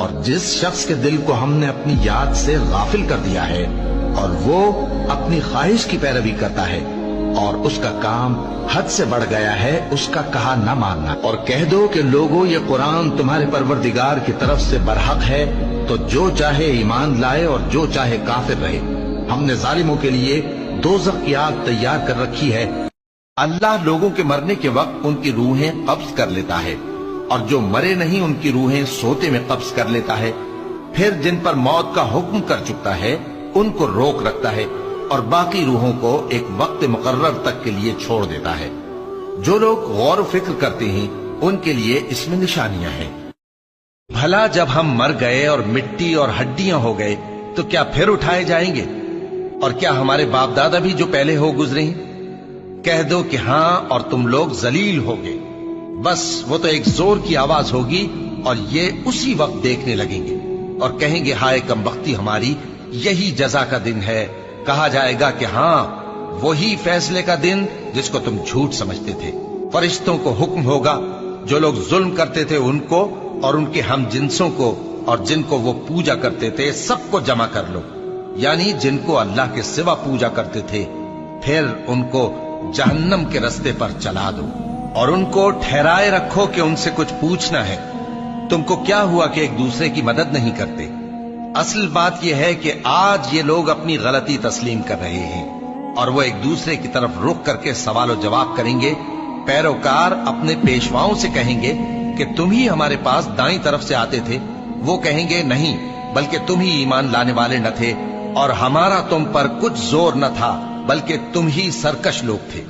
اور جس شخص کے دل کو ہم نے اپنی یاد سے غافل کر دیا ہے اور وہ اپنی خواہش کی پیروی کرتا ہے اور اس کا کام حد سے بڑھ گیا ہے اس کا کہا نہ ماننا، اور کہہ دو کہ لوگوں یہ قرآن تمہارے پروردگار کی طرف سے برحق ہے، تو جو چاہے ایمان لائے اور جو چاہے کافر رہے، ہم نے ظالموں کے لیے دوزخ کی آگ تیار کر رکھی ہے۔ اللہ لوگوں کے مرنے کے وقت ان کی روحیں قبض کر لیتا ہے، اور جو مرے نہیں ان کی روحیں سوتے میں قبض کر لیتا ہے، پھر جن پر موت کا حکم کر چکتا ہے ان کو روک رکھتا ہے، اور باقی روحوں کو ایک وقت مقرر تک کے لیے چھوڑ دیتا ہے۔ جو لوگ غور و فکر کرتے ہیں ان کے لیے اس میں نشانیاں ہیں۔ بھلا جب ہم مر گئے اور مٹی اور ہڈیاں ہو گئے تو کیا پھر اٹھائے جائیں گے؟ اور کیا ہمارے باپ دادا بھی جو پہلے ہو گزرے ہیں؟ کہہ دو کہ ہاں، اور تم لوگ ذلیل ہوگے۔ بس وہ تو ایک زور کی آواز ہوگی اور یہ اسی وقت دیکھنے لگیں گے اور کہیں گے ہائے کمبختی ہماری، یہی جزا کا دن ہے۔ کہا جائے گا کہ ہاں، وہی فیصلے کا دن جس کو تم جھوٹ سمجھتے تھے۔ فرشتوں کو حکم ہوگا جو لوگ ظلم کرتے تھے ان کو اور ان کے ہم جنسوں کو اور جن کو وہ پوجا کرتے تھے سب کو جمع کر لو، یعنی جن کو اللہ کے سوا پوجا کرتے تھے، پھر ان کو جہنم کے رستے پر چلا دو اور ان کو ٹھہرائے رکھو کہ ان سے کچھ پوچھنا ہے۔ تم کو کیا ہوا کہ ایک دوسرے کی مدد نہیں کرتے؟ اصل بات یہ ہے کہ آج یہ لوگ اپنی غلطی تسلیم کر رہے ہیں اور وہ ایک دوسرے کی طرف رخ کر کے سوال و جواب کریں گے۔ پیروکار اپنے پیشواؤں سے کہیں گے کہ تم ہی ہمارے پاس دائیں طرف سے آتے تھے۔ وہ کہیں گے نہیں، بلکہ تم ہی ایمان لانے والے نہ تھے اور ہمارا تم پر کچھ زور نہ تھا، بلکہ تم ہی سرکش لوگ تھے۔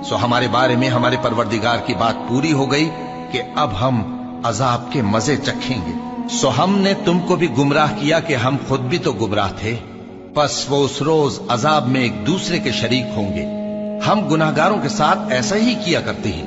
سو ہمارے بارے میں ہمارے پروردگار کی بات پوری ہو گئی کہ اب ہم عذاب کے مزے چکھیں گے۔ سو ہم نے تم کو بھی گمراہ کیا کہ ہم خود بھی تو گمراہ تھے، پس وہ اس روز عذاب میں ایک دوسرے کے شریک ہوں گے۔ ہم گناہگاروں کے ساتھ ایسا ہی کیا کرتے ہیں۔